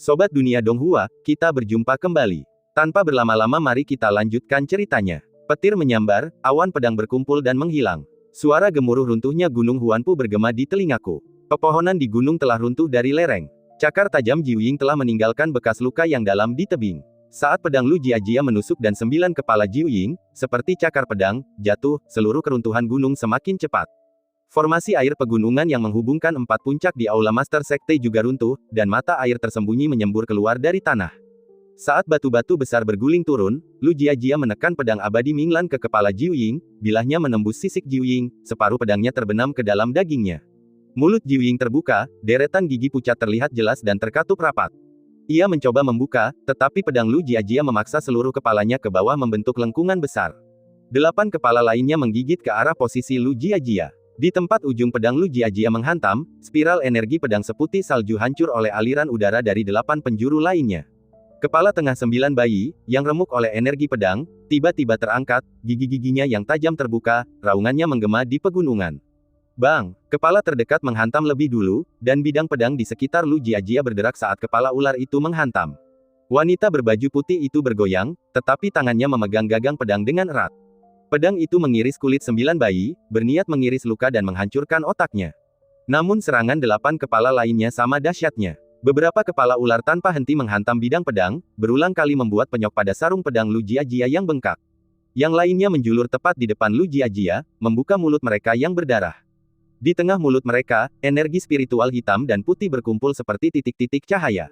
Sobat Dunia Donghua, kita berjumpa kembali. Tanpa berlama-lama mari kita lanjutkan ceritanya. Petir menyambar, awan pedang berkumpul dan menghilang. Suara gemuruh runtuhnya Gunung Huanpu bergema di telingaku. Pepohonan di gunung telah runtuh dari lereng. Cakar tajam Jiuying telah meninggalkan bekas luka yang dalam di tebing. Saat pedang Lu Jiajia menusuk dan 9 kepala Jiuying, seperti cakar pedang, jatuh, seluruh keruntuhan gunung semakin cepat. Formasi air pegunungan yang menghubungkan 4 puncak di Aula Master Sekte juga runtuh, dan mata air tersembunyi menyembur keluar dari tanah. Saat batu-batu besar berguling turun, Lu Jiajia menekan pedang abadi Minglan ke kepala Jiuying, bilahnya menembus sisik Jiuying, separuh pedangnya terbenam ke dalam dagingnya. Mulut Jiuying terbuka, deretan gigi pucat terlihat jelas dan terkatup rapat. Ia mencoba membuka, tetapi pedang Lu Jiajia memaksa seluruh kepalanya ke bawah membentuk lengkungan besar. 8 kepala lainnya menggigit ke arah posisi Lu Jiajia. Di tempat ujung pedang Lu Jiajia menghantam, spiral energi pedang seputih salju hancur oleh aliran udara dari 8 penjuru lainnya. Kepala tengah 9 bayi, yang remuk oleh energi pedang, tiba-tiba terangkat, gigi-giginya yang tajam terbuka, raungannya menggema di pegunungan. Bang! Kepala terdekat menghantam lebih dulu, dan bidang pedang di sekitar Lu Jiajia berderak saat kepala ular itu menghantam. Wanita berbaju putih itu bergoyang, tetapi tangannya memegang gagang pedang dengan erat. Pedang itu mengiris kulit 9 bayi, berniat mengiris luka dan menghancurkan otaknya. Namun serangan 8 kepala lainnya sama dahsyatnya. Beberapa kepala ular tanpa henti menghantam bidang pedang, berulang kali membuat penyok pada sarung pedang Lu Jiajia yang bengkak. Yang lainnya menjulur tepat di depan Lu Jiajia, membuka mulut mereka yang berdarah. Di tengah mulut mereka, energi spiritual hitam dan putih berkumpul seperti titik-titik cahaya.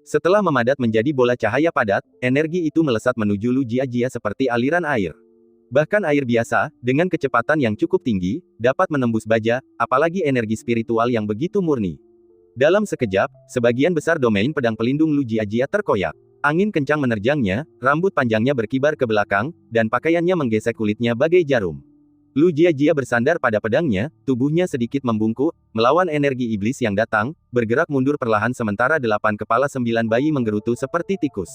Setelah memadat menjadi bola cahaya padat, energi itu melesat menuju Lu Jiajia seperti aliran air. Bahkan air biasa, dengan kecepatan yang cukup tinggi, dapat menembus baja, apalagi energi spiritual yang begitu murni. Dalam sekejap, sebagian besar domain pedang pelindung Lu Jiajia terkoyak. Angin kencang menerjangnya, rambut panjangnya berkibar ke belakang, dan pakaiannya menggesek kulitnya bagai jarum. Lu Jiajia bersandar pada pedangnya, tubuhnya sedikit membungkuk, melawan energi iblis yang datang, bergerak mundur perlahan sementara 8 kepala 9 bayi menggerutu seperti tikus.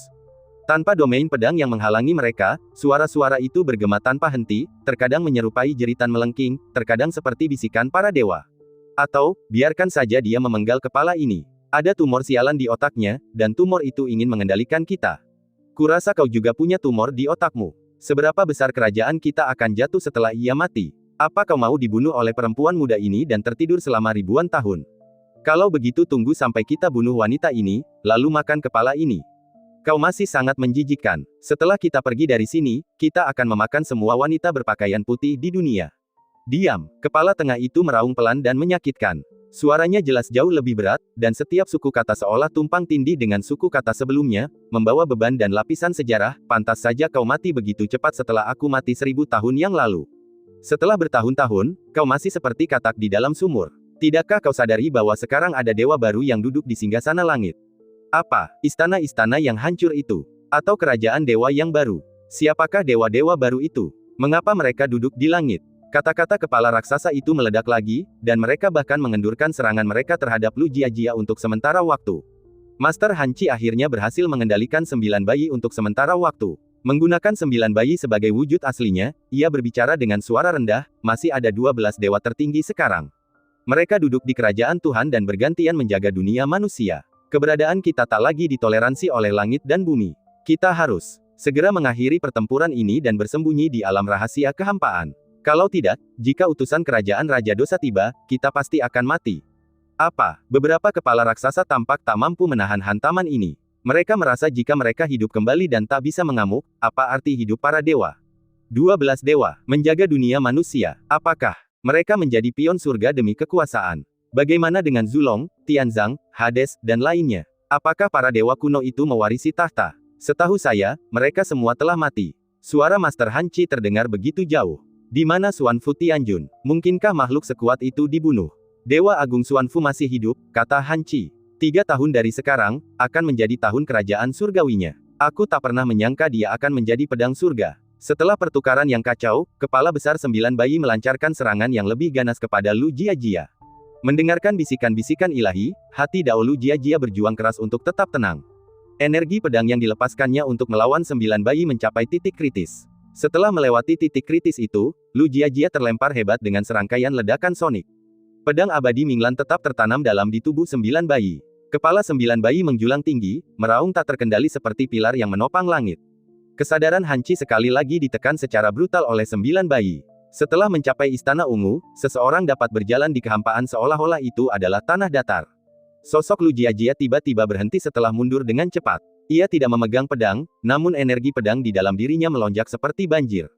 Tanpa domain pedang yang menghalangi mereka, suara-suara itu bergema tanpa henti, terkadang menyerupai jeritan melengking, terkadang seperti bisikan para dewa. Atau, biarkan saja dia memenggal kepala ini. Ada tumor sialan di otaknya, dan tumor itu ingin mengendalikan kita. Kurasa kau juga punya tumor di otakmu. Seberapa besar kerajaan kita akan jatuh setelah ia mati? Apa kau mau dibunuh oleh perempuan muda ini dan tertidur selama ribuan tahun? Kalau begitu tunggu sampai kita bunuh wanita ini, lalu makan kepala ini. Kau masih sangat menjijikkan. Setelah kita pergi dari sini, kita akan memakan semua wanita berpakaian putih di dunia. Diam. Kepala tengah itu meraung pelan dan menyakitkan. Suaranya jelas jauh lebih berat, dan setiap suku kata seolah tumpang tindih dengan suku kata sebelumnya, membawa beban dan lapisan sejarah. Pantas saja kau mati begitu cepat setelah aku mati 1000 tahun yang lalu. Setelah bertahun-tahun, kau masih seperti katak di dalam sumur. Tidakkah kau sadari bahwa sekarang ada dewa baru yang duduk di singgasana langit? Apa? Istana-istana yang hancur itu? Atau kerajaan dewa yang baru? Siapakah dewa-dewa baru itu? Mengapa mereka duduk di langit? Kata-kata kepala raksasa itu meledak lagi, dan mereka bahkan mengendurkan serangan mereka terhadap Lu Jiajia untuk sementara waktu. Master Hanci akhirnya berhasil mengendalikan 9 bayi untuk sementara waktu. Menggunakan 9 bayi sebagai wujud aslinya, ia berbicara dengan suara rendah, masih ada 12 dewa tertinggi sekarang. Mereka duduk di kerajaan Tuhan dan bergantian menjaga dunia manusia. Keberadaan kita tak lagi ditoleransi oleh langit dan bumi. Kita harus segera mengakhiri pertempuran ini dan bersembunyi di alam rahasia kehampaan. Kalau tidak, jika utusan kerajaan Raja Dosa tiba, kita pasti akan mati. Apa? Beberapa kepala raksasa tampak tak mampu menahan hantaman ini. Mereka merasa jika mereka hidup kembali dan tak bisa mengamuk, apa arti hidup para dewa? 12 dewa, menjaga dunia manusia. Apakah mereka menjadi pion surga demi kekuasaan? Bagaimana dengan Zulong, Tianzang, Hades, dan lainnya? Apakah para dewa kuno itu mewarisi tahta? Setahu saya, mereka semua telah mati. Suara Master Hanci terdengar begitu jauh. Di mana Xuanfu Tianjun? Mungkinkah makhluk sekuat itu dibunuh? Dewa Agung Xuanfu masih hidup, kata Hanci. 3 tahun dari sekarang, akan menjadi tahun kerajaan surgawinya. Aku tak pernah menyangka dia akan menjadi pedang surga. Setelah pertukaran yang kacau, kepala besar 9 bayi melancarkan serangan yang lebih ganas kepada Lu Jiajia. Mendengarkan bisikan-bisikan ilahi, hati Dao Lu Jiajia berjuang keras untuk tetap tenang. Energi pedang yang dilepaskannya untuk melawan 9 bayi mencapai titik kritis. Setelah melewati titik kritis itu, Lu Jiajia terlempar hebat dengan serangkaian ledakan sonik. Pedang abadi Minglan tetap tertanam dalam di tubuh 9 bayi. Kepala 9 bayi menjulang tinggi, meraung tak terkendali seperti pilar yang menopang langit. Kesadaran Hanci sekali lagi ditekan secara brutal oleh 9 bayi. Setelah mencapai Istana Ungu, seseorang dapat berjalan di kehampaan seolah-olah itu adalah tanah datar. Sosok Lu Jiajia tiba-tiba berhenti setelah mundur dengan cepat. Ia tidak memegang pedang, namun energi pedang di dalam dirinya melonjak seperti banjir.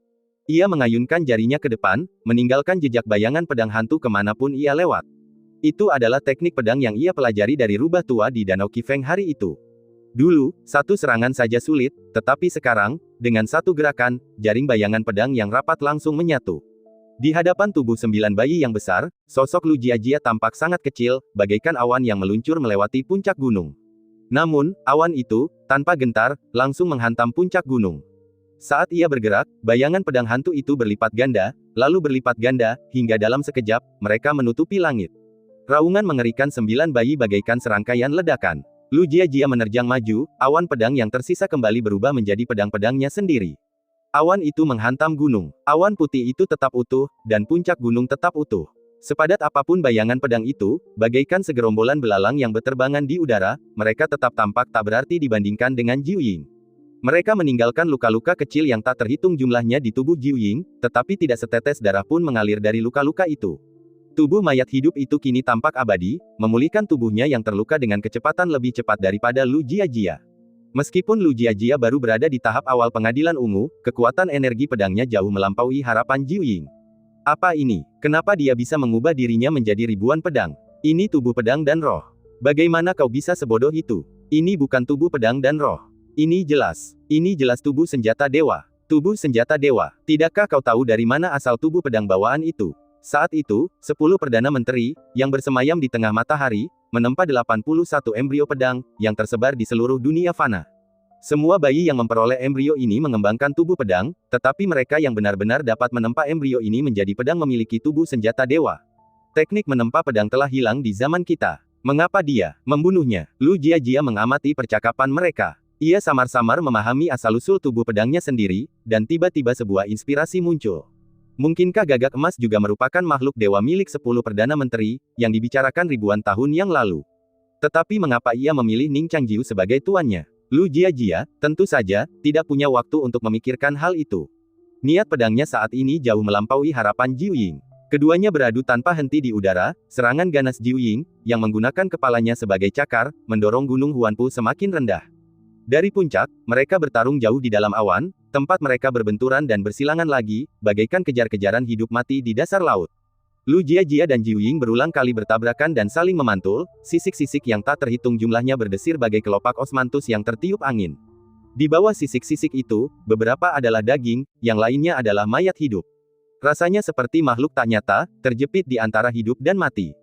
Ia mengayunkan jarinya ke depan, meninggalkan jejak bayangan pedang hantu kemanapun ia lewat. Itu adalah teknik pedang yang ia pelajari dari rubah tua di Danau Qifeng hari itu. Dulu, satu serangan saja sulit, tetapi sekarang, dengan satu gerakan, jaring bayangan pedang yang rapat langsung menyatu. Di hadapan tubuh 9 bayi yang besar, sosok Lu Jiajia tampak sangat kecil, bagaikan awan yang meluncur melewati puncak gunung. Namun, awan itu, tanpa gentar, langsung menghantam puncak gunung. Saat ia bergerak, bayangan pedang hantu itu berlipat ganda, lalu berlipat ganda, hingga dalam sekejap, mereka menutupi langit. Raungan mengerikan 9 bayi bagaikan serangkaian ledakan. Lu Jiajia menerjang maju, awan pedang yang tersisa kembali berubah menjadi pedang-pedangnya sendiri. Awan itu menghantam gunung. Awan putih itu tetap utuh, dan puncak gunung tetap utuh. Sepadat apapun bayangan pedang itu, bagaikan segerombolan belalang yang berterbangan di udara, mereka tetap tampak tak berarti dibandingkan dengan Jiu Ying. Mereka meninggalkan luka-luka kecil yang tak terhitung jumlahnya di tubuh Jiu Ying, tetapi tidak setetes darah pun mengalir dari luka-luka itu. Tubuh mayat hidup itu kini tampak abadi, memulihkan tubuhnya yang terluka dengan kecepatan lebih cepat daripada Lu Jiajia. Meskipun Lu Jiajia baru berada di tahap awal pengadilan ungu, kekuatan energi pedangnya jauh melampaui harapan Jiu Ying. Apa ini? Kenapa dia bisa mengubah dirinya menjadi ribuan pedang? Ini tubuh pedang dan roh. Bagaimana kau bisa sebodoh itu? Ini bukan tubuh pedang dan roh. Ini jelas tubuh senjata dewa. Tubuh senjata dewa. Tidakkah kau tahu dari mana asal tubuh pedang bawaan itu? Saat itu, 10 Perdana Menteri, yang bersemayam di tengah matahari, menempa 81 embrio pedang, yang tersebar di seluruh dunia fana. Semua bayi yang memperoleh embrio ini mengembangkan tubuh pedang, tetapi mereka yang benar-benar dapat menempa embrio ini menjadi pedang memiliki tubuh senjata dewa. Teknik menempa pedang telah hilang di zaman kita. Mengapa dia membunuhnya? Lu Jiajia mengamati percakapan mereka. Ia samar-samar memahami asal-usul tubuh pedangnya sendiri, dan tiba-tiba sebuah inspirasi muncul. Mungkinkah gagak emas juga merupakan makhluk dewa milik 10 Perdana Menteri, yang dibicarakan ribuan tahun yang lalu? Tetapi mengapa ia memilih Ning Changjiu sebagai tuannya? Lu Jiajia, tentu saja, tidak punya waktu untuk memikirkan hal itu. Niat pedangnya saat ini jauh melampaui harapan Jiu Ying. Keduanya beradu tanpa henti di udara, serangan ganas Jiu Ying, yang menggunakan kepalanya sebagai cakar, mendorong Gunung Huanpu semakin rendah. Dari puncak, mereka bertarung jauh di dalam awan, tempat mereka berbenturan dan bersilangan lagi, bagaikan kejar-kejaran hidup mati di dasar laut. Lu Jiajia dan Jiu Ying berulang kali bertabrakan dan saling memantul, sisik-sisik yang tak terhitung jumlahnya berdesir bagai kelopak osmanthus yang tertiup angin. Di bawah sisik-sisik itu, beberapa adalah daging, yang lainnya adalah mayat hidup. Rasanya seperti makhluk tak nyata, terjepit di antara hidup dan mati.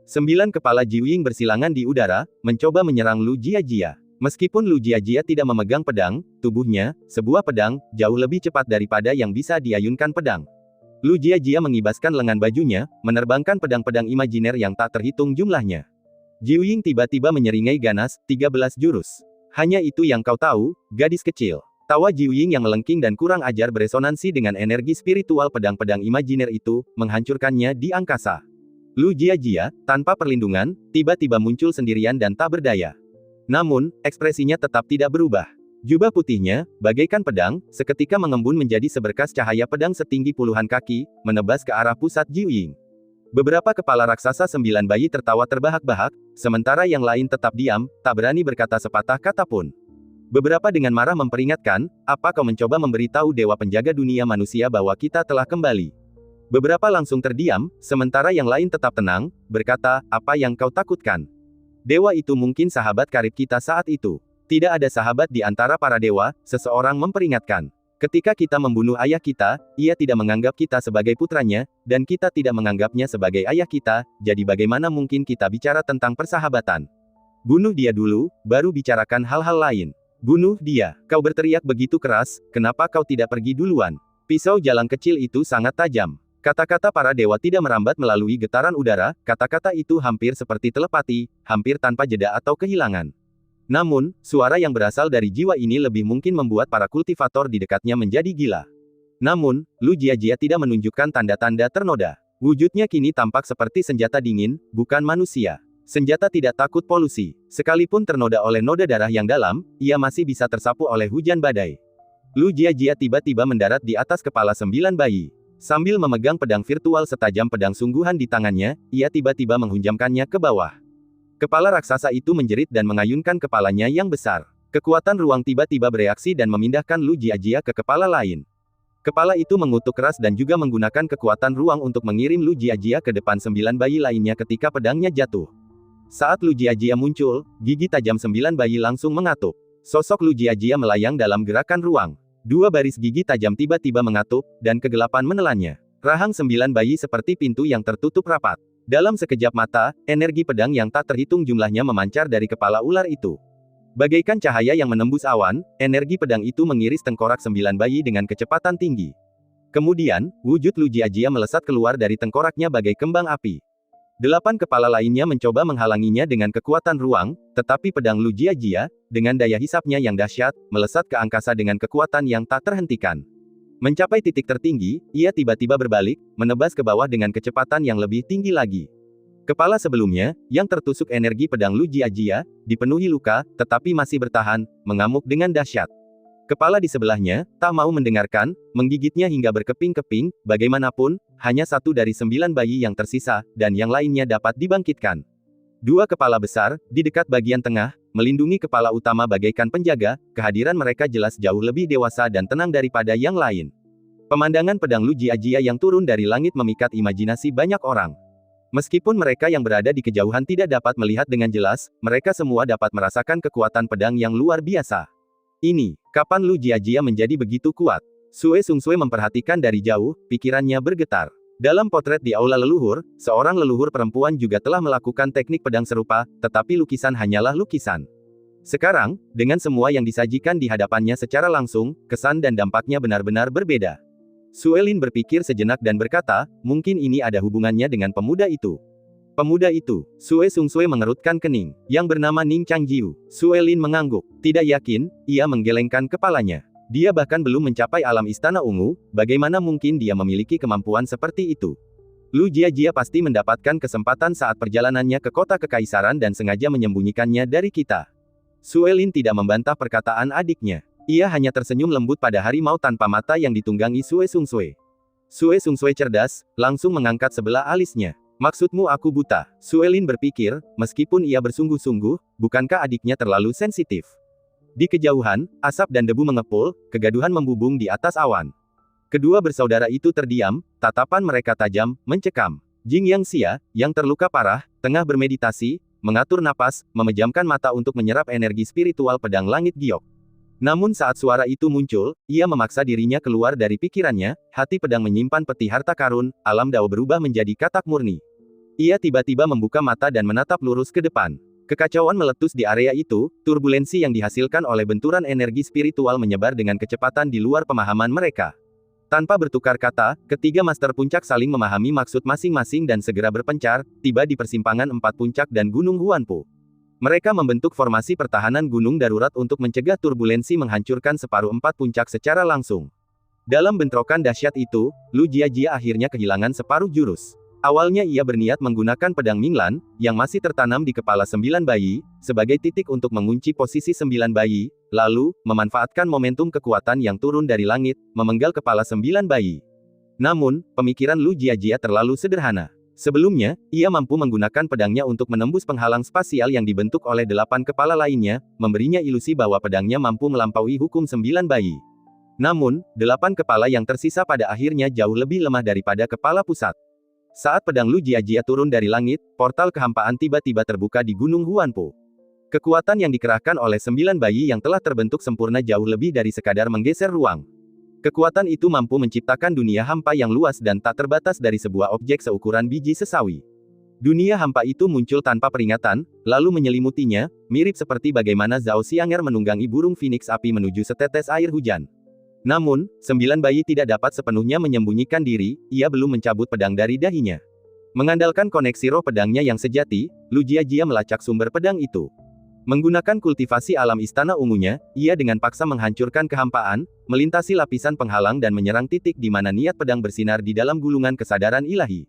9 kepala Jiu Ying bersilangan di udara, mencoba menyerang Lu Jiajia. Meskipun Lu Jiajia tidak memegang pedang, tubuhnya, sebuah pedang, jauh lebih cepat daripada yang bisa diayunkan pedang. Lu Jiajia mengibaskan lengan bajunya, menerbangkan pedang-pedang imajiner yang tak terhitung jumlahnya. Jiu Ying tiba-tiba menyeringai ganas, 13 jurus. Hanya itu yang kau tahu, gadis kecil. Tawa Jiu Ying yang melengking dan kurang ajar beresonansi dengan energi spiritual pedang-pedang imajiner itu, menghancurkannya di angkasa. Lu Jiajia, tanpa perlindungan, tiba-tiba muncul sendirian dan tak berdaya. Namun, ekspresinya tetap tidak berubah. Jubah putihnya, bagaikan pedang, seketika mengembun menjadi seberkas cahaya pedang setinggi puluhan kaki, menebas ke arah pusat Jiu Ying. Beberapa kepala raksasa 9 bayi tertawa terbahak-bahak, sementara yang lain tetap diam, tak berani berkata sepatah kata pun. Beberapa dengan marah memperingatkan, apa kau mencoba memberitahu Dewa Penjaga Dunia Manusia bahwa kita telah kembali? Beberapa langsung terdiam, sementara yang lain tetap tenang, berkata, apa yang kau takutkan? Dewa itu mungkin sahabat karib kita saat itu. Tidak ada sahabat di antara para dewa, seseorang memperingatkan. Ketika kita membunuh ayah kita, ia tidak menganggap kita sebagai putranya, dan kita tidak menganggapnya sebagai ayah kita, jadi bagaimana mungkin kita bicara tentang persahabatan? Bunuh dia dulu, baru bicarakan hal-hal lain. Bunuh dia. Kau berteriak begitu keras, kenapa kau tidak pergi duluan? Pisau jalang kecil itu sangat tajam. Kata-kata para dewa tidak merambat melalui getaran udara, kata-kata itu hampir seperti telepati, hampir tanpa jeda atau kehilangan. Namun, suara yang berasal dari jiwa ini lebih mungkin membuat para kultivator di dekatnya menjadi gila. Namun, Lu Jiajia tidak menunjukkan tanda-tanda ternoda. Wujudnya kini tampak seperti senjata dingin, bukan manusia. Senjata tidak takut polusi. Sekalipun ternoda oleh noda darah yang dalam, ia masih bisa tersapu oleh hujan badai. Lu Jiajia tiba-tiba mendarat di atas kepala 9 bayi. Sambil memegang pedang virtual setajam pedang sungguhan di tangannya, ia tiba-tiba menghunjamkannya ke bawah. Kepala raksasa itu menjerit dan mengayunkan kepalanya yang besar. Kekuatan ruang tiba-tiba bereaksi dan memindahkan Lu Jiajia ke kepala lain. Kepala itu mengutuk keras dan juga menggunakan kekuatan ruang untuk mengirim Lu Jiajia ke depan 9 bayi lainnya ketika pedangnya jatuh. Saat Lu Jiajia muncul, gigi tajam 9 bayi langsung mengatup. Sosok Lu Jiajia melayang dalam gerakan ruang. 2 baris gigi tajam tiba-tiba mengatup, dan kegelapan menelannya. Rahang 9 bayi seperti pintu yang tertutup rapat. Dalam sekejap mata, energi pedang yang tak terhitung jumlahnya memancar dari kepala ular itu. Bagaikan cahaya yang menembus awan, energi pedang itu mengiris tengkorak 9 bayi dengan kecepatan tinggi. Kemudian, wujud Lu Jiajia melesat keluar dari tengkoraknya bagai kembang api. 8 kepala lainnya mencoba menghalanginya dengan kekuatan ruang, tetapi pedang Lu Jiajia, dengan daya hisapnya yang dahsyat, melesat ke angkasa dengan kekuatan yang tak terhentikan. Mencapai titik tertinggi, ia tiba-tiba berbalik, menebas ke bawah dengan kecepatan yang lebih tinggi lagi. Kepala sebelumnya, yang tertusuk energi pedang Lu Jiajia, dipenuhi luka, tetapi masih bertahan, mengamuk dengan dahsyat. Kepala di sebelahnya, tak mau mendengarkan, menggigitnya hingga berkeping-keping, bagaimanapun, hanya 1 dari 9 bayi yang tersisa, dan yang lainnya dapat dibangkitkan. 2 kepala besar, di dekat bagian tengah, melindungi kepala utama bagaikan penjaga, kehadiran mereka jelas jauh lebih dewasa dan tenang daripada yang lain. Pemandangan pedang Lu Jiajia yang turun dari langit memikat imajinasi banyak orang. Meskipun mereka yang berada di kejauhan tidak dapat melihat dengan jelas, mereka semua dapat merasakan kekuatan pedang yang luar biasa. Ini, kapan Lu Jiajia menjadi begitu kuat? Sue Sungsue memperhatikan dari jauh, pikirannya bergetar. Dalam potret di aula leluhur, seorang leluhur perempuan juga telah melakukan teknik pedang serupa, tetapi lukisan hanyalah lukisan. Sekarang, dengan semua yang disajikan di hadapannya secara langsung, kesan dan dampaknya benar-benar berbeda. Suelin berpikir sejenak dan berkata, mungkin ini ada hubungannya dengan pemuda itu. Pemuda itu, Sue Sungsue mengerutkan kening, yang bernama Ning Changjiu. Suelin mengangguk. Tidak yakin, ia menggelengkan kepalanya. Dia bahkan belum mencapai alam istana ungu, bagaimana mungkin dia memiliki kemampuan seperti itu? Lu Jiajia pasti mendapatkan kesempatan saat perjalanannya ke kota kekaisaran dan sengaja menyembunyikannya dari kita. Suelin tidak membantah perkataan adiknya. Ia hanya tersenyum lembut pada harimau tanpa mata yang ditunggangi Sue Sungsue. Sue Sungsue cerdas, langsung mengangkat sebelah alisnya. Maksudmu aku buta? Suelin berpikir, meskipun ia bersungguh-sungguh, bukankah adiknya terlalu sensitif? Di kejauhan, asap dan debu mengepul, kegaduhan membubung di atas awan. Kedua bersaudara itu terdiam, tatapan mereka tajam, mencekam. Jing Yang Xia, yang terluka parah, tengah bermeditasi, mengatur napas, memejamkan mata untuk menyerap energi spiritual pedang langit giok. Namun saat suara itu muncul, ia memaksa dirinya keluar dari pikirannya, hati pedang menyimpan peti harta karun, alam dao berubah menjadi katak murni. Ia tiba-tiba membuka mata dan menatap lurus ke depan. Kekacauan meletus di area itu, turbulensi yang dihasilkan oleh benturan energi spiritual menyebar dengan kecepatan di luar pemahaman mereka. Tanpa bertukar kata, ketiga master puncak saling memahami maksud masing-masing dan segera berpencar, tiba di persimpangan 4 puncak dan Gunung Huanpu. Mereka membentuk formasi pertahanan gunung darurat untuk mencegah turbulensi menghancurkan separuh 4 puncak secara langsung. Dalam bentrokan dahsyat itu, Lu Jiajia akhirnya kehilangan separuh jurus. Awalnya ia berniat menggunakan pedang Minglan, yang masih tertanam di kepala 9 bayi, sebagai titik untuk mengunci posisi 9 bayi, lalu, memanfaatkan momentum kekuatan yang turun dari langit, memenggal kepala 9 bayi. Namun, pemikiran Lu Jiajia terlalu sederhana. Sebelumnya, ia mampu menggunakan pedangnya untuk menembus penghalang spasial yang dibentuk oleh 8 kepala lainnya, memberinya ilusi bahwa pedangnya mampu melampaui hukum 9 bayi. Namun, 8 kepala yang tersisa pada akhirnya jauh lebih lemah daripada kepala pusat. Saat pedang Lu Jiajia turun dari langit, portal kehampaan tiba-tiba terbuka di Gunung Huanpu. Kekuatan yang dikerahkan oleh 9 bayi yang telah terbentuk sempurna jauh lebih dari sekadar menggeser ruang. Kekuatan itu mampu menciptakan dunia hampa yang luas dan tak terbatas dari sebuah objek seukuran biji sesawi. Dunia hampa itu muncul tanpa peringatan, lalu menyelimutinya, mirip seperti bagaimana Zhao Xianger menunggangi burung phoenix api menuju setetes air hujan. Namun, 9 bayi tidak dapat sepenuhnya menyembunyikan diri, ia belum mencabut pedang dari dahinya. Mengandalkan koneksi roh pedangnya yang sejati, Lu Jiajia melacak sumber pedang itu. Menggunakan kultivasi alam istana ungunya, ia dengan paksa menghancurkan kehampaan, melintasi lapisan penghalang dan menyerang titik di mana niat pedang bersinar di dalam gulungan kesadaran ilahi.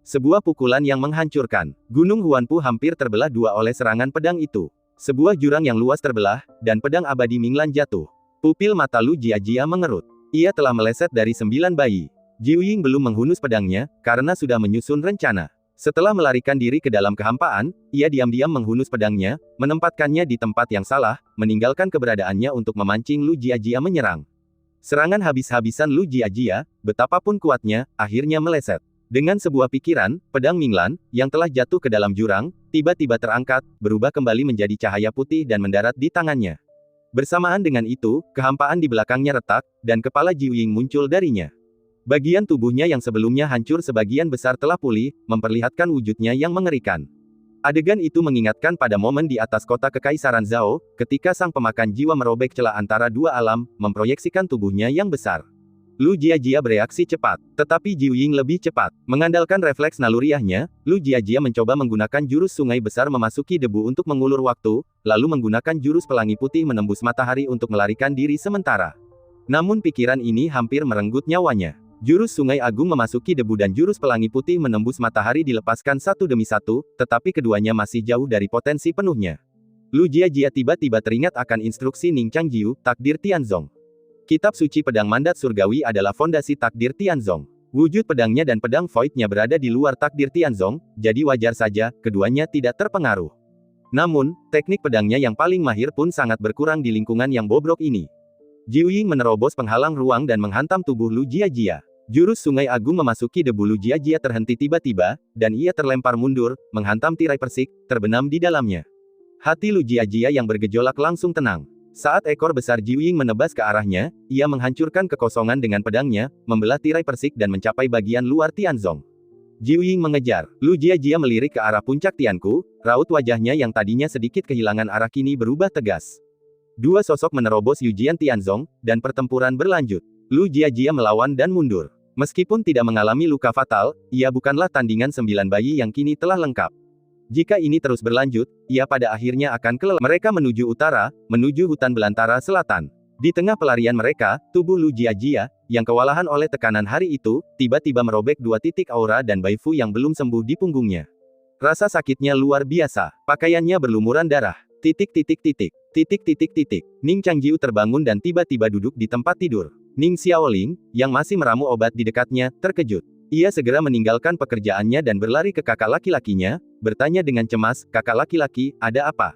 Sebuah pukulan yang menghancurkan. Gunung Huanpu hampir terbelah dua oleh serangan pedang itu. Sebuah jurang yang luas terbelah, dan pedang abadi Minglan jatuh. Pupil mata Lu Jiajia mengerut. Ia telah meleset dari 9 bayi. Jiu Ying belum menghunus pedangnya, karena sudah menyusun rencana. Setelah melarikan diri ke dalam kehampaan, ia diam-diam menghunus pedangnya, menempatkannya di tempat yang salah, meninggalkan keberadaannya untuk memancing Lu Jiajia menyerang. Serangan habis-habisan Lu Jiajia, betapapun kuatnya, akhirnya meleset. Dengan sebuah pikiran, pedang Minglan, yang telah jatuh ke dalam jurang, tiba-tiba terangkat, berubah kembali menjadi cahaya putih dan mendarat di tangannya. Bersamaan dengan itu, kehampaan di belakangnya retak, dan kepala Jiu Ying muncul darinya. Bagian tubuhnya yang sebelumnya hancur sebagian besar telah pulih, memperlihatkan wujudnya yang mengerikan. Adegan itu mengingatkan pada momen di atas kota Kekaisaran Zhao, ketika sang pemakan jiwa merobek celah antara dua alam, memproyeksikan tubuhnya yang besar. Lu Jiajia bereaksi cepat, tetapi Jiu Ying lebih cepat. Mengandalkan refleks naluriahnya, Lu Jiajia mencoba menggunakan jurus sungai besar memasuki debu untuk mengulur waktu, lalu menggunakan jurus pelangi putih menembus matahari untuk melarikan diri sementara. Namun pikiran ini hampir merenggut nyawanya. Jurus sungai agung memasuki debu dan jurus pelangi putih menembus matahari dilepaskan satu demi satu, tetapi keduanya masih jauh dari potensi penuhnya. Lu Jiajia tiba-tiba teringat akan instruksi Ning Changjiu, takdir Tianzong. Kitab suci pedang mandat surgawi adalah fondasi takdir Tianzong. Wujud pedangnya dan pedang void-nya berada di luar takdir Tianzong, jadi wajar saja, keduanya tidak terpengaruh. Namun, teknik pedangnya yang paling mahir pun sangat berkurang di lingkungan yang bobrok ini. Jiu Ying menerobos penghalang ruang dan menghantam tubuh Lu Jiajia. Jurus sungai agung memasuki debu Lu Jiajia terhenti tiba-tiba, dan ia terlempar mundur, menghantam tirai persik, terbenam di dalamnya. Hati Lu Jiajia yang bergejolak langsung tenang. Saat ekor besar Jiu Ying menebas ke arahnya, ia menghancurkan kekosongan dengan pedangnya, membelah tirai persik dan mencapai bagian luar Tianzong. Jiu Ying mengejar. Lu Jiajia melirik ke arah puncak Tianku, raut wajahnya yang tadinya sedikit kehilangan arah kini berubah tegas. Dua sosok menerobos Yujian Tianzong, dan pertempuran berlanjut. Lu Jiajia melawan dan mundur. Meskipun tidak mengalami luka fatal, ia bukanlah tandingan 9 bayi yang kini telah lengkap. Jika ini terus berlanjut, ia pada akhirnya akan kelelahan. Mereka menuju utara, menuju hutan belantara selatan. Di tengah pelarian mereka, tubuh Lu Jiajia, yang kewalahan oleh tekanan hari itu, tiba-tiba merobek 2 titik aura dan Baifu yang belum sembuh di punggungnya. Rasa sakitnya luar biasa. Pakaiannya berlumuran darah. Ning Changjiu terbangun dan tiba-tiba duduk di tempat tidur. Ning Xiaoling, yang masih meramu obat di dekatnya, terkejut. Ia segera meninggalkan pekerjaannya dan berlari ke kakak laki-lakinya, bertanya dengan cemas, "Kakak laki-laki, ada apa?"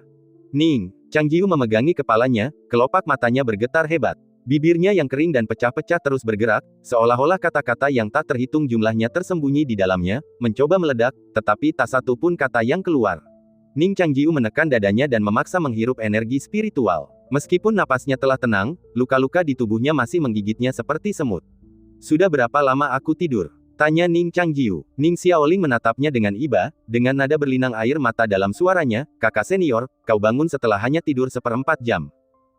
Ning Changjiu memegangi kepalanya, kelopak matanya bergetar hebat. Bibirnya yang kering dan pecah-pecah terus bergerak, seolah-olah kata-kata yang tak terhitung jumlahnya tersembunyi di dalamnya, mencoba meledak, tetapi tak satu pun kata yang keluar. Ning Changjiu menekan dadanya dan memaksa menghirup energi spiritual. Meskipun napasnya telah tenang, luka-luka di tubuhnya masih menggigitnya seperti semut. "Sudah berapa lama aku tidur?" tanya Ning Changjiu. Ning Xiaoling menatapnya dengan iba, dengan nada berlinang air mata dalam suaranya, "Kakak senior, kau bangun setelah hanya tidur 1/4 jam.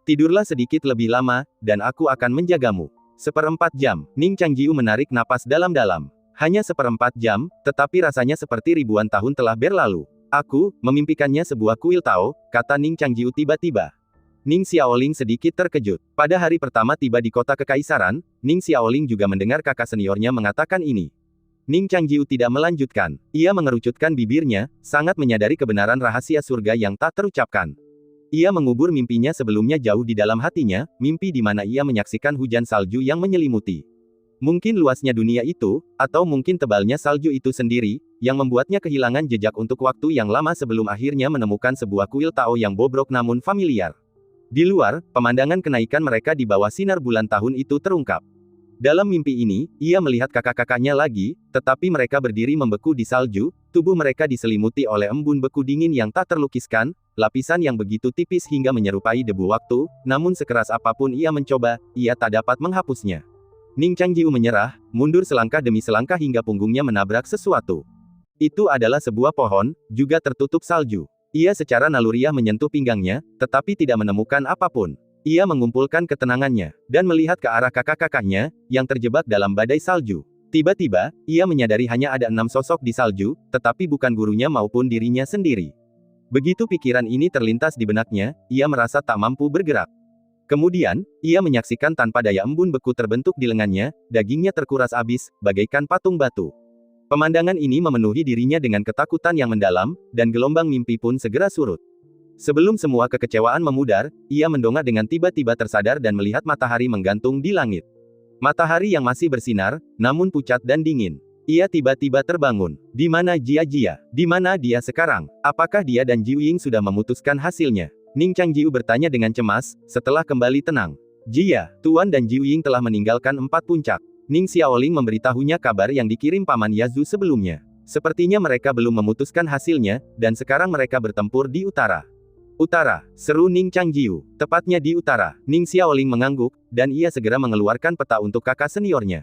Tidurlah sedikit lebih lama, dan aku akan menjagamu." 1/4 jam. Ning Changjiu menarik napas dalam-dalam. Hanya 1/4 jam, tetapi rasanya seperti ribuan tahun telah berlalu. "Aku, memimpikannya sebuah kuil Tao," kata Ning Changjiu tiba-tiba. Ning Xiaoling sedikit terkejut. Pada hari pertama tiba di kota Kekaisaran, Ning Xiaoling juga mendengar kakak seniornya mengatakan ini. Ning Changjiu tidak melanjutkan. Ia mengerucutkan bibirnya, sangat menyadari kebenaran rahasia surga yang tak terucapkan. Ia mengubur mimpinya sebelumnya jauh di dalam hatinya, mimpi di mana ia menyaksikan hujan salju yang menyelimuti. Mungkin luasnya dunia itu, atau mungkin tebalnya salju itu sendiri, yang membuatnya kehilangan jejak untuk waktu yang lama sebelum akhirnya menemukan sebuah kuil Tao yang bobrok namun familiar. Di luar, pemandangan kenaikan mereka di bawah sinar bulan tahun itu terungkap. Dalam mimpi ini, ia melihat kakak-kakaknya lagi, tetapi mereka berdiri membeku di salju, tubuh mereka diselimuti oleh embun beku dingin yang tak terlukiskan, lapisan yang begitu tipis hingga menyerupai debu waktu, namun sekeras apapun ia mencoba, ia tak dapat menghapusnya. Ning Changjiu menyerah, mundur selangkah demi selangkah hingga punggungnya menabrak sesuatu. Itu adalah sebuah pohon, juga tertutup salju. Ia secara naluriah menyentuh pinggangnya, tetapi tidak menemukan apapun. Ia mengumpulkan ketenangannya, dan melihat ke arah kakak-kakaknya, yang terjebak dalam badai salju. Tiba-tiba, ia menyadari hanya ada 6 sosok di salju, tetapi bukan gurunya maupun dirinya sendiri. Begitu pikiran ini terlintas di benaknya, ia merasa tak mampu bergerak. Kemudian, ia menyaksikan tanpa daya embun beku terbentuk di lengannya, dagingnya terkuras habis, bagaikan patung batu. Pemandangan ini memenuhi dirinya dengan ketakutan yang mendalam, dan gelombang mimpi pun segera surut. Sebelum semua kekecewaan memudar, ia mendongak dengan tiba-tiba tersadar dan melihat matahari menggantung di langit. Matahari yang masih bersinar, namun pucat dan dingin. Ia tiba-tiba terbangun. Di mana Jia? Di mana dia sekarang? Apakah dia dan Jiu Ying sudah memutuskan hasilnya? Ning Changjiu bertanya dengan cemas, setelah kembali tenang. Jia, Tuan dan Jiu Ying telah meninggalkan 4 puncak. Ning Xiaoling memberitahunya kabar yang dikirim Paman Yazu sebelumnya. Sepertinya mereka belum memutuskan hasilnya, dan sekarang mereka bertempur di utara. Utara, seru Ning Changjiu. Tepatnya di utara. Ning Xiaoling mengangguk, dan ia segera mengeluarkan peta untuk kakak seniornya.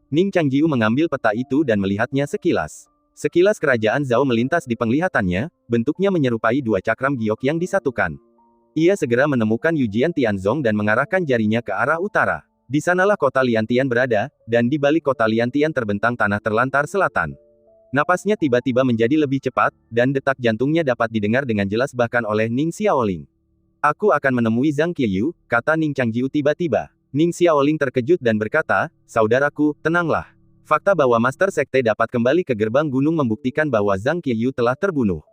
Ning Changjiu mengambil peta itu dan melihatnya sekilas. Sekilas kerajaan Zhao melintas di penglihatannya, bentuknya menyerupai 2 cakram giok yang disatukan. Ia segera menemukan Yujian Tianzong dan mengarahkan jarinya ke arah utara. Di sanalah kota Liantian berada, dan di balik kota Liantian terbentang tanah terlantar selatan. Napasnya tiba-tiba menjadi lebih cepat, dan detak jantungnya dapat didengar dengan jelas bahkan oleh Ning Xiaoling. Aku akan menemui Zhang Qiyu, kata Ning Changjiu tiba-tiba. Ning Xiaoling terkejut dan berkata, saudaraku, tenanglah. Fakta bahwa Master Sekte dapat kembali ke gerbang gunung membuktikan bahwa Zhang Qiyu telah terbunuh.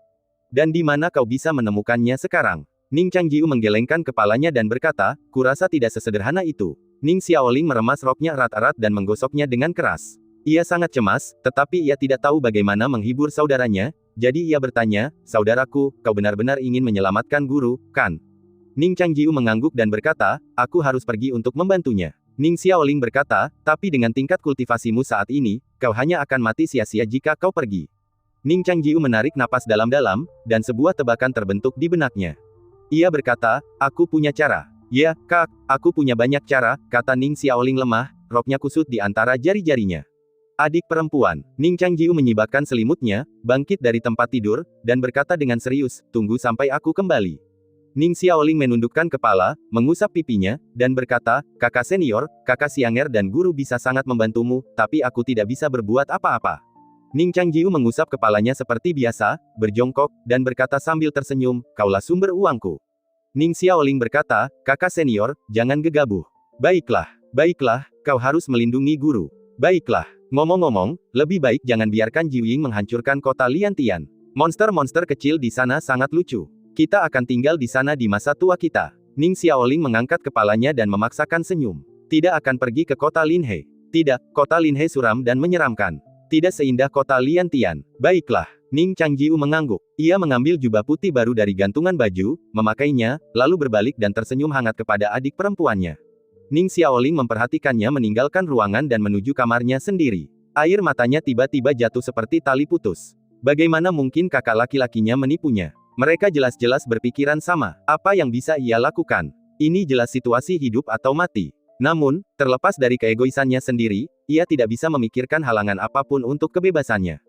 Dan di mana kau bisa menemukannya sekarang? Ning Changjiu menggelengkan kepalanya dan berkata, kurasa tidak sesederhana itu. Ning Xiaoling meremas roknya erat-erat dan menggosoknya dengan keras. Ia sangat cemas, tetapi ia tidak tahu bagaimana menghibur saudaranya, jadi ia bertanya, saudaraku, kau benar-benar ingin menyelamatkan guru, kan? Ning Changjiu mengangguk dan berkata, aku harus pergi untuk membantunya. Ning Xiaoling berkata, tapi dengan tingkat kultivasimu saat ini, kau hanya akan mati sia-sia jika kau pergi. Ning Changjiu menarik napas dalam-dalam, dan sebuah tebakan terbentuk di benaknya. Ia berkata, aku punya cara. Ya, Kak, aku punya banyak cara, kata Ning Xiaoling lemah, roknya kusut di antara jari-jarinya. Adik perempuan, Ning Changjiu menyibakkan selimutnya, bangkit dari tempat tidur, dan berkata dengan serius, tunggu sampai aku kembali. Ning Xiaoling menundukkan kepala, mengusap pipinya, dan berkata, kakak senior, kakak Xianger dan guru bisa sangat membantumu, tapi aku tidak bisa berbuat apa-apa. Ning Changjiu mengusap kepalanya seperti biasa, berjongkok, dan berkata sambil tersenyum, kaulah sumber uangku. Ning Xiaoling berkata, kakak senior, jangan gegabah. Baiklah, kau harus melindungi guru. Baiklah, ngomong-ngomong, lebih baik jangan biarkan Jiu Ying menghancurkan kota Liantian. Monster-monster kecil di sana sangat lucu. Kita akan tinggal di sana di masa tua kita. Ning Xiaoling mengangkat kepalanya dan memaksakan senyum. Tidak akan pergi ke kota Linhe. Tidak, kota Linhe suram dan menyeramkan. Tidak seindah kota Liantian. Baiklah. Ning Changjiu mengangguk. Ia mengambil jubah putih baru dari gantungan baju, memakainya, lalu berbalik dan tersenyum hangat kepada adik perempuannya. Ning Xiaoling memperhatikannya meninggalkan ruangan dan menuju kamarnya sendiri. Air matanya tiba-tiba jatuh seperti tali putus. Bagaimana mungkin kakak laki-lakinya menipunya? Mereka jelas-jelas berpikiran sama. Apa yang bisa ia lakukan? Ini jelas situasi hidup atau mati. Namun, terlepas dari keegoisannya sendiri, ia tidak bisa memikirkan halangan apapun untuk kebebasannya.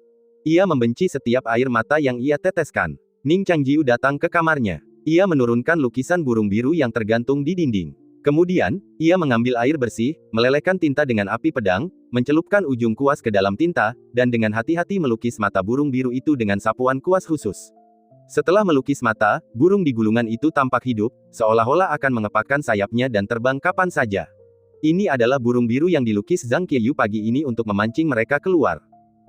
Ia membenci setiap air mata yang ia teteskan. Ning Changjiu datang ke kamarnya. Ia menurunkan lukisan burung biru yang tergantung di dinding. Kemudian, ia mengambil air bersih, melelehkan tinta dengan api pedang, mencelupkan ujung kuas ke dalam tinta, dan dengan hati-hati melukis mata burung biru itu dengan sapuan kuas khusus. Setelah melukis mata, burung di gulungan itu tampak hidup, seolah-olah akan mengepakkan sayapnya dan terbang kapan saja. Ini adalah burung biru yang dilukis Zhang Qiyu pagi ini untuk memancing mereka keluar.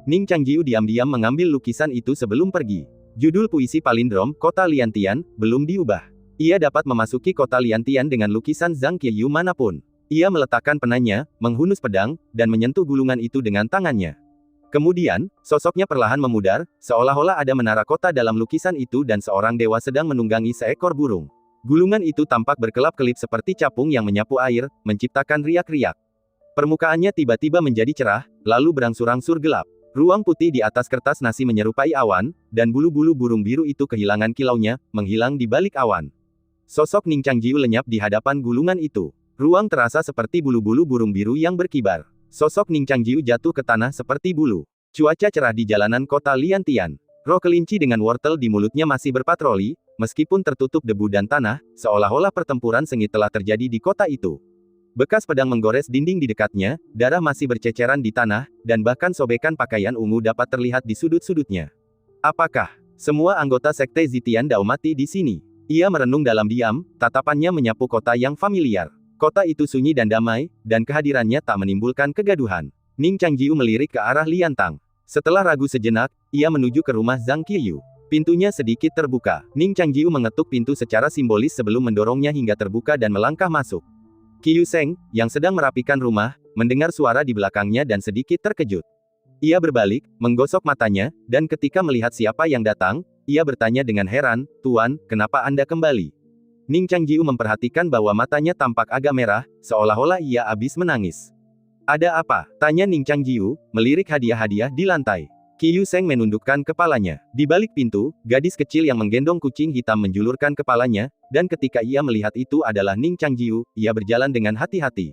Ning Changjiu diam-diam mengambil lukisan itu sebelum pergi. Judul puisi palindrom, Kota Liantian, belum diubah. Ia dapat memasuki kota Liantian dengan lukisan Zhang Qiyu manapun. Ia meletakkan penanya, menghunus pedang, dan menyentuh gulungan itu dengan tangannya. Kemudian, sosoknya perlahan memudar, seolah-olah ada menara kota dalam lukisan itu dan seorang dewa sedang menunggangi seekor burung. Gulungan itu tampak berkelap-kelip seperti capung yang menyapu air, menciptakan riak-riak. Permukaannya tiba-tiba menjadi cerah, lalu berangsur-angsur gelap. Ruang putih di atas kertas nasi menyerupai awan, dan bulu-bulu burung biru itu kehilangan kilaunya, menghilang di balik awan. Sosok Ning Changjiu lenyap di hadapan gulungan itu. Ruang terasa seperti bulu-bulu burung biru yang berkibar. Sosok Ning Changjiu jatuh ke tanah seperti bulu. Cuaca cerah di jalanan kota Liantian. Roh kelinci dengan wortel di mulutnya masih berpatroli, meskipun tertutup debu dan tanah, seolah-olah pertempuran sengit telah terjadi di kota itu. Bekas pedang menggores dinding di dekatnya, darah masih berceceran di tanah, dan bahkan sobekan pakaian ungu dapat terlihat di sudut-sudutnya. Apakah semua anggota Sekte Zitian Dao mati di sini? Ia merenung dalam diam, tatapannya menyapu kota yang familiar. Kota itu sunyi dan damai, dan kehadirannya tak menimbulkan kegaduhan. Ning Changjiu melirik ke arah Liantang. Setelah ragu sejenak, ia menuju ke rumah Zhang Qiyu. Pintunya sedikit terbuka. Ning Changjiu mengetuk pintu secara simbolis sebelum mendorongnya hingga terbuka dan melangkah masuk. Qiyu Seng, yang sedang merapikan rumah, mendengar suara di belakangnya dan sedikit terkejut. Ia berbalik, menggosok matanya, dan ketika melihat siapa yang datang, ia bertanya dengan heran, "Tuan, kenapa Anda kembali?" Ning Changjiu memperhatikan bahwa matanya tampak agak merah, seolah-olah ia habis menangis. "Ada apa?" tanya Ning Changjiu, melirik hadiah-hadiah di lantai. Qiyu Seng menundukkan kepalanya. Di balik pintu, gadis kecil yang menggendong kucing hitam menjulurkan kepalanya, dan ketika ia melihat itu adalah Ning Changjiu, ia berjalan dengan hati-hati.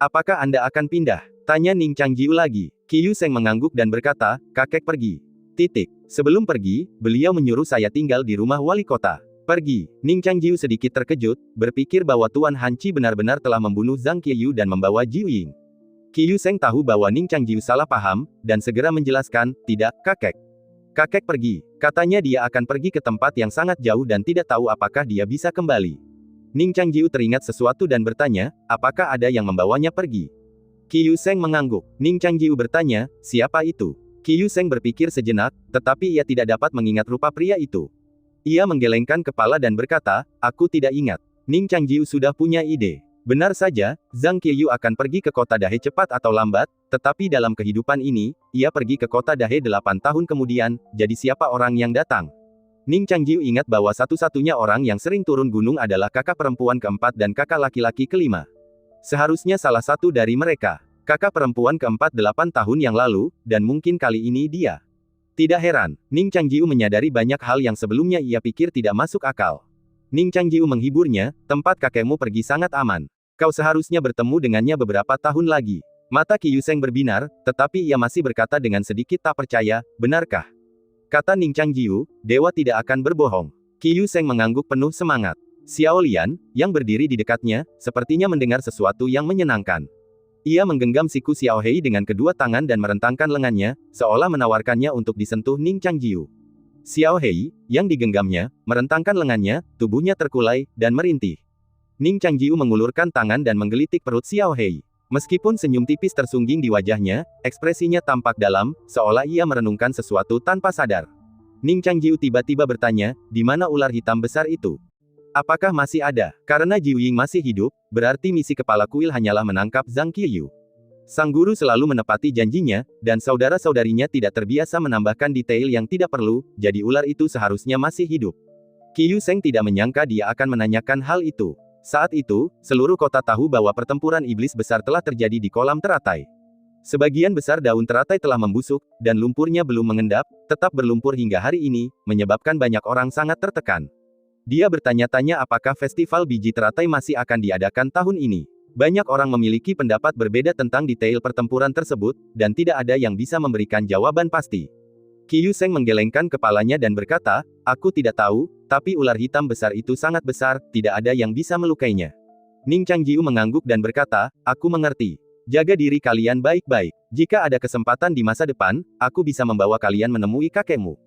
"Apakah Anda akan pindah?" tanya Ning Changjiu lagi. Qiyu Seng mengangguk dan berkata, "Kakek pergi." Sebelum pergi, beliau menyuruh saya tinggal di rumah wali kota. Pergi. Ning Changjiu sedikit terkejut, berpikir bahwa Tuan Hanci benar-benar telah membunuh Zhang Qiyu dan membawa Jiu Ying. Qiyu Seng tahu bahwa Ning Changjiu salah paham, dan segera menjelaskan, "Tidak, kakek. Kakek pergi. Katanya dia akan pergi ke tempat yang sangat jauh dan tidak tahu apakah dia bisa kembali." Ning Changjiu teringat sesuatu dan bertanya, "Apakah ada yang membawanya pergi?" Qiyu Seng mengangguk. Ning Changjiu bertanya, "Siapa itu?" Qiyu Seng berpikir sejenak, tetapi ia tidak dapat mengingat rupa pria itu. Ia menggelengkan kepala dan berkata, "Aku tidak ingat." Ning Changjiu sudah punya ide. Benar saja, Zhang Qiyu akan pergi ke kota Dahe cepat atau lambat, tetapi dalam kehidupan ini, ia pergi ke kota Dahe 8 tahun kemudian, jadi siapa orang yang datang? Ning Changjiu ingat bahwa satu-satunya orang yang sering turun gunung adalah kakak perempuan keempat dan kakak laki-laki kelima. Seharusnya salah satu dari mereka. Kakak perempuan keempat 8 tahun yang lalu, dan mungkin kali ini dia. Tidak heran, Ning Changjiu menyadari banyak hal yang sebelumnya ia pikir tidak masuk akal. Ning Changjiu menghiburnya, "Tempat kakekmu pergi sangat aman. Kau seharusnya bertemu dengannya beberapa tahun lagi." Mata Qiyu Seng berbinar, tetapi ia masih berkata dengan sedikit tak percaya, "Benarkah?" Kata Ning Changjiu, "Dewa tidak akan berbohong." Qiyu Seng mengangguk penuh semangat. Xiao Lian, yang berdiri di dekatnya, sepertinya mendengar sesuatu yang menyenangkan. Ia menggenggam siku Xiao Hei dengan kedua tangan dan merentangkan lengannya, seolah menawarkannya untuk disentuh Ning Changjiu. Xiao Hei, yang digenggamnya, merentangkan lengannya, tubuhnya terkulai, dan merintih. Ning Changjiu mengulurkan tangan dan menggelitik perut Xiao Hei. Meskipun senyum tipis tersungging di wajahnya, ekspresinya tampak dalam, seolah ia merenungkan sesuatu tanpa sadar. Ning Changjiu tiba-tiba bertanya, "Di mana ular hitam besar itu? Apakah masih ada?" Karena Jiu Ying masih hidup, berarti misi kepala kuil hanyalah menangkap Zhang Qiyu. Sang guru selalu menepati janjinya, dan saudara-saudarinya tidak terbiasa menambahkan detail yang tidak perlu, jadi ular itu seharusnya masih hidup. Qiyu Seng tidak menyangka dia akan menanyakan hal itu. Saat itu, seluruh kota tahu bahwa pertempuran iblis besar telah terjadi di kolam teratai. Sebagian besar daun teratai telah membusuk, dan lumpurnya belum mengendap, tetap berlumpur hingga hari ini, menyebabkan banyak orang sangat tertekan. Dia bertanya-tanya apakah festival biji teratai masih akan diadakan tahun ini. Banyak orang memiliki pendapat berbeda tentang detail pertempuran tersebut, dan tidak ada yang bisa memberikan jawaban pasti. Qiyu Seng menggelengkan kepalanya dan berkata, "Aku tidak tahu, tapi ular hitam besar itu sangat besar, tidak ada yang bisa melukainya." Ning Changjiu mengangguk dan berkata, "Aku mengerti. Jaga diri kalian baik-baik. Jika ada kesempatan di masa depan, aku bisa membawa kalian menemui kakekmu."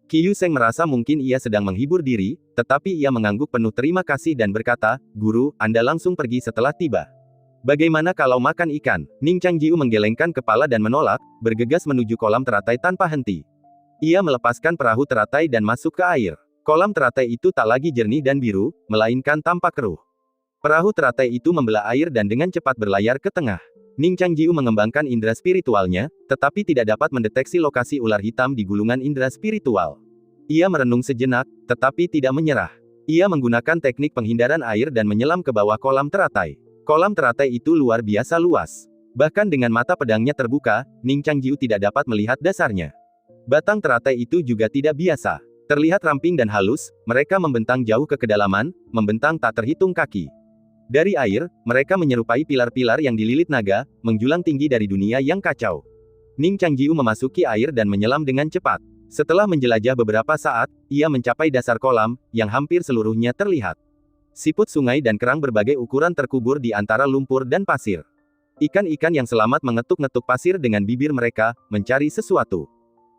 Qiyu Seng merasa mungkin ia sedang menghibur diri, tetapi ia mengangguk penuh terima kasih dan berkata, "Guru, Anda langsung pergi setelah tiba. Bagaimana kalau makan ikan?" Ning Changjiu menggelengkan kepala dan menolak, bergegas menuju kolam teratai tanpa henti. Ia melepaskan perahu teratai dan masuk ke air. Kolam teratai itu tak lagi jernih dan biru, melainkan tampak keruh. Perahu teratai itu membelah air dan dengan cepat berlayar ke tengah. Ning Changjiu mengembangkan indera spiritualnya, tetapi tidak dapat mendeteksi lokasi ular hitam di gulungan indera spiritual. Ia merenung sejenak, tetapi tidak menyerah. Ia menggunakan teknik penghindaran air dan menyelam ke bawah kolam teratai. Kolam teratai itu luar biasa luas. Bahkan dengan mata pedangnya terbuka, Ning Changjiu tidak dapat melihat dasarnya. Batang teratai itu juga tidak biasa. Terlihat ramping dan halus, mereka membentang jauh ke kedalaman, membentang tak terhitung kaki. Dari air, mereka menyerupai pilar-pilar yang dililit naga, menjulang tinggi dari dunia yang kacau. Ning Changjiu memasuki air dan menyelam dengan cepat. Setelah menjelajah beberapa saat, ia mencapai dasar kolam, yang hampir seluruhnya terlihat. Siput sungai dan kerang berbagai ukuran terkubur di antara lumpur dan pasir. Ikan-ikan yang selamat mengetuk-ngetuk pasir dengan bibir mereka, mencari sesuatu.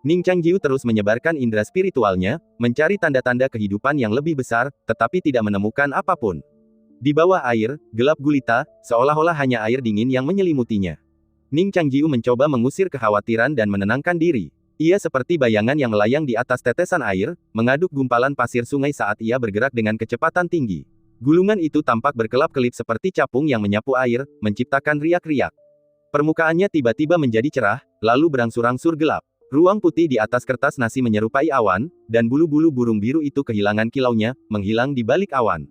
Ning Changjiu terus menyebarkan indera spiritualnya, mencari tanda-tanda kehidupan yang lebih besar, tetapi tidak menemukan apapun. Di bawah air, gelap gulita, seolah-olah hanya air dingin yang menyelimutinya. Ning Changjiu mencoba mengusir kekhawatiran dan menenangkan diri. Ia seperti bayangan yang melayang di atas tetesan air, mengaduk gumpalan pasir sungai saat ia bergerak dengan kecepatan tinggi. Gulungan itu tampak berkelap-kelip seperti capung yang menyapu air, menciptakan riak-riak. Permukaannya tiba-tiba menjadi cerah, lalu berangsur-angsur gelap. Ruang putih di atas kertas nasi menyerupai awan, dan bulu-bulu burung biru itu kehilangan kilaunya, menghilang di balik awan.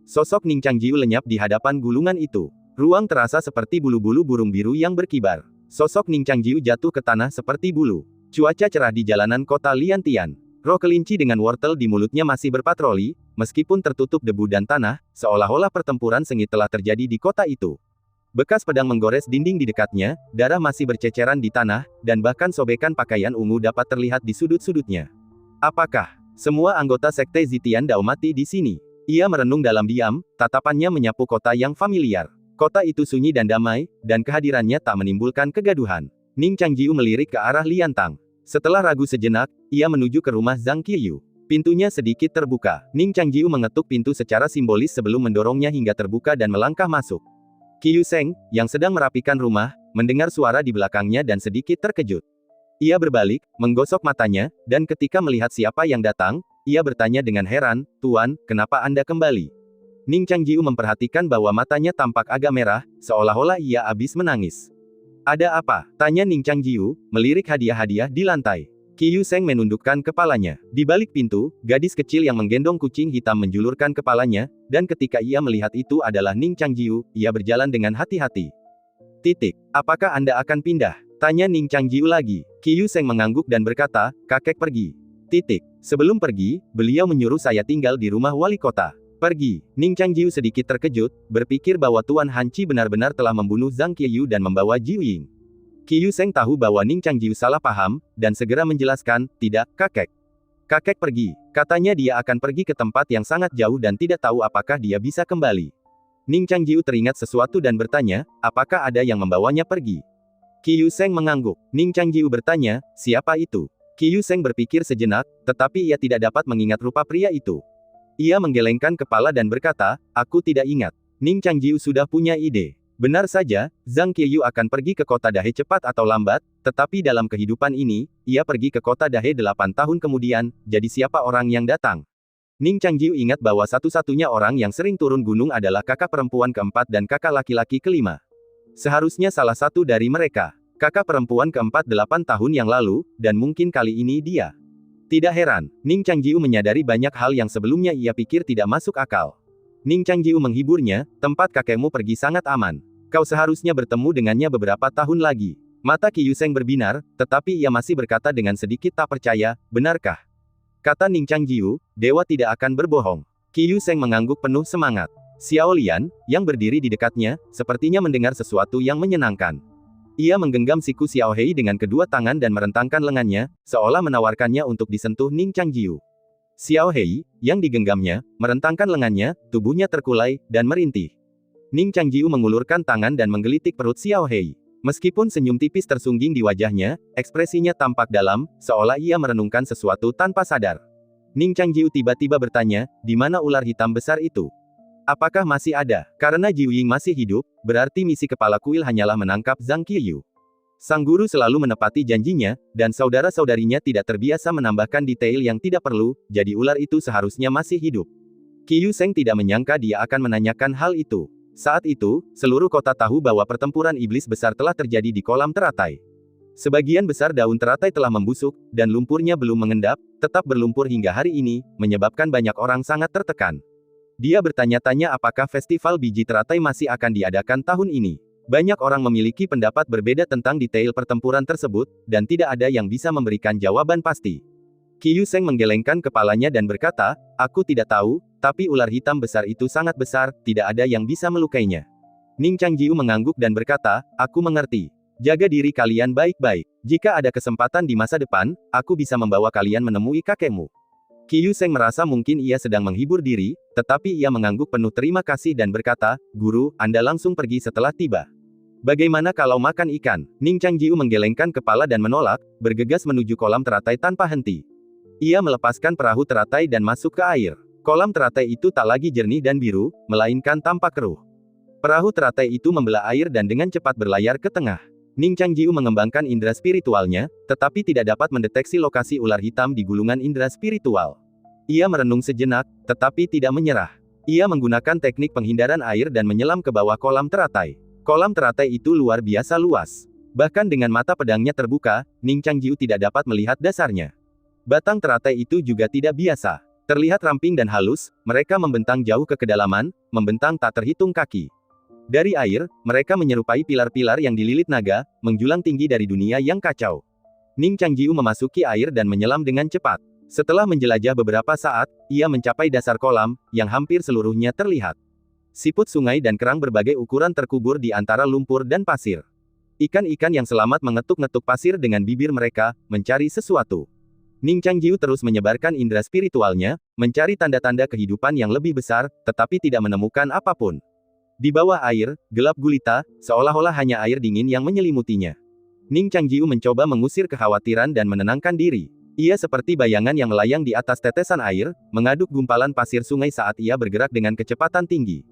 Sosok Ning Changjiu lenyap di hadapan gulungan itu. Ruang terasa seperti bulu-bulu burung biru yang berkibar. Sosok Ning Changjiu jatuh ke tanah seperti bulu. Cuaca cerah di jalanan kota Liantian. Roh kelinci dengan wortel di mulutnya masih berpatroli, meskipun tertutup debu dan tanah, seolah-olah pertempuran sengit telah terjadi di kota itu. Bekas pedang menggores dinding di dekatnya, darah masih berceceran di tanah, dan bahkan sobekan pakaian ungu dapat terlihat di sudut-sudutnya. Apakah semua anggota Sekte Zitian Dao mati di sini? Ia merenung dalam diam, tatapannya menyapu kota yang familiar. Kota itu sunyi dan damai, dan kehadirannya tak menimbulkan kegaduhan. Ning Changjiu melirik ke arah Liantang. Setelah ragu sejenak, ia menuju ke rumah Zhang Qiyu. Pintunya sedikit terbuka. Ning Changjiu mengetuk pintu secara simbolis sebelum mendorongnya hingga terbuka dan melangkah masuk. Qiyu Seng, yang sedang merapikan rumah, mendengar suara di belakangnya dan sedikit terkejut. Ia berbalik, menggosok matanya, dan ketika melihat siapa yang datang, ia bertanya dengan heran, "Tuan, kenapa Anda kembali?" Ning Changjiu memperhatikan bahwa matanya tampak agak merah, seolah-olah ia habis menangis. "Ada apa?" tanya Ning Changjiu, melirik hadiah-hadiah di lantai. Qiyu Seng menundukkan kepalanya. Di balik pintu, gadis kecil yang menggendong kucing hitam menjulurkan kepalanya, dan ketika ia melihat itu adalah Ning Changjiu, ia berjalan dengan hati-hati. "Apakah Anda akan pindah?" tanya Ning Changjiu lagi. Qiyu Seng mengangguk dan berkata, "Kakek pergi." Sebelum pergi, beliau menyuruh saya tinggal di rumah wali kota. Pergi. Ning Changjiu sedikit terkejut, berpikir bahwa Tuan Hanci benar-benar telah membunuh Zhang Qiyu dan membawa Jiu Ying. Qiyu Seng tahu bahwa Ning Changjiu salah paham, dan segera menjelaskan, "Tidak, kakek. Kakek pergi." Katanya dia akan pergi ke tempat yang sangat jauh dan tidak tahu apakah dia bisa kembali. Ning Changjiu teringat sesuatu dan bertanya, "Apakah ada yang membawanya pergi?" Qiyu Seng mengangguk. Ning Changjiu bertanya, "Siapa itu?" Qiyu Seng berpikir sejenak, tetapi ia tidak dapat mengingat rupa pria itu. Ia menggelengkan kepala dan berkata, "Aku tidak ingat." Ning Changjiu sudah punya ide. Benar saja, Zhang Qiyu akan pergi ke kota Dahe cepat atau lambat, tetapi dalam kehidupan ini, ia pergi ke kota Dahe 8 tahun kemudian, jadi siapa orang yang datang? Ning Changjiu ingat bahwa satu-satunya orang yang sering turun gunung adalah kakak perempuan keempat dan kakak laki-laki kelima. Seharusnya salah satu dari mereka. Kakak perempuan keempat 8 tahun yang lalu, dan mungkin kali ini dia. Tidak heran, Ning Changjiu menyadari banyak hal yang sebelumnya ia pikir tidak masuk akal. Ning Changjiu menghiburnya, "Tempat kakekmu pergi sangat aman. Kau seharusnya bertemu dengannya beberapa tahun lagi." Mata Qiyu Seng berbinar, tetapi ia masih berkata dengan sedikit tak percaya, "Benarkah?" Kata Ning Changjiu, "Dewa tidak akan berbohong." Qiyu Seng mengangguk penuh semangat. Xiao Lian, yang berdiri di dekatnya, sepertinya mendengar sesuatu yang menyenangkan. Ia menggenggam siku Xiao Hei dengan kedua tangan dan merentangkan lengannya, seolah menawarkannya untuk disentuh Ning Changjiu. Xiao Hei, yang digenggamnya, merentangkan lengannya, tubuhnya terkulai, dan merintih. Ning Changjiu mengulurkan tangan dan menggelitik perut Xiao Hei. Meskipun senyum tipis tersungging di wajahnya, ekspresinya tampak dalam, seolah ia merenungkan sesuatu tanpa sadar. Ning Changjiu tiba-tiba bertanya, "Di mana ular hitam besar itu? Apakah masih ada?" Karena Jiu Ying masih hidup, berarti misi kepala kuil hanyalah menangkap Zhang Qiyu. Sang guru selalu menepati janjinya, dan saudara-saudarinya tidak terbiasa menambahkan detail yang tidak perlu, jadi ular itu seharusnya masih hidup. Qiyu Seng tidak menyangka dia akan menanyakan hal itu. Saat itu, seluruh kota tahu bahwa pertempuran iblis besar telah terjadi di kolam teratai. Sebagian besar daun teratai telah membusuk, dan lumpurnya belum mengendap, tetap berlumpur hingga hari ini, menyebabkan banyak orang sangat tertekan. Dia bertanya-tanya apakah festival biji teratai masih akan diadakan tahun ini. Banyak orang memiliki pendapat berbeda tentang detail pertempuran tersebut, dan tidak ada yang bisa memberikan jawaban pasti. Qiyu Seng menggelengkan kepalanya dan berkata, "Aku tidak tahu, tapi ular hitam besar itu sangat besar, tidak ada yang bisa melukainya." Ning Changjiu mengangguk dan berkata, "Aku mengerti. Jaga diri kalian baik-baik. Jika ada kesempatan di masa depan, aku bisa membawa kalian menemui kakekmu." Qiyu Seng merasa mungkin ia sedang menghibur diri, tetapi ia mengangguk penuh terima kasih dan berkata, "Guru, Anda langsung pergi setelah tiba. Bagaimana kalau makan ikan?" Ning Changjiu menggelengkan kepala dan menolak, bergegas menuju kolam teratai tanpa henti. Ia melepaskan perahu teratai dan masuk ke air. Kolam teratai itu tak lagi jernih dan biru, melainkan tampak keruh. Perahu teratai itu membelah air dan dengan cepat berlayar ke tengah. Ning Changjiu mengembangkan indera spiritualnya, tetapi tidak dapat mendeteksi lokasi ular hitam di gulungan indera spiritual. Ia merenung sejenak, tetapi tidak menyerah. Ia menggunakan teknik penghindaran air dan menyelam ke bawah kolam teratai. Kolam teratai itu luar biasa luas. Bahkan dengan mata pedangnya terbuka, Ning Changjiu tidak dapat melihat dasarnya. Batang teratai itu juga tidak biasa. Terlihat ramping dan halus, mereka membentang jauh ke kedalaman, membentang tak terhitung kaki. Dari air, mereka menyerupai pilar-pilar yang dililit naga, menjulang tinggi dari dunia yang kacau. Ning Changjiu memasuki air dan menyelam dengan cepat. Setelah menjelajah beberapa saat, ia mencapai dasar kolam, yang hampir seluruhnya terlihat. Siput sungai dan kerang berbagai ukuran terkubur di antara lumpur dan pasir. Ikan-ikan yang selamat mengetuk-ngetuk pasir dengan bibir mereka, mencari sesuatu. Ning Changjiu terus menyebarkan indera spiritualnya, mencari tanda-tanda kehidupan yang lebih besar, tetapi tidak menemukan apapun. Di bawah air, gelap gulita, seolah-olah hanya air dingin yang menyelimutinya. Ning Changjiu mencoba mengusir kekhawatiran dan menenangkan diri. Ia seperti bayangan yang melayang di atas tetesan air, mengaduk gumpalan pasir sungai saat ia bergerak dengan kecepatan tinggi.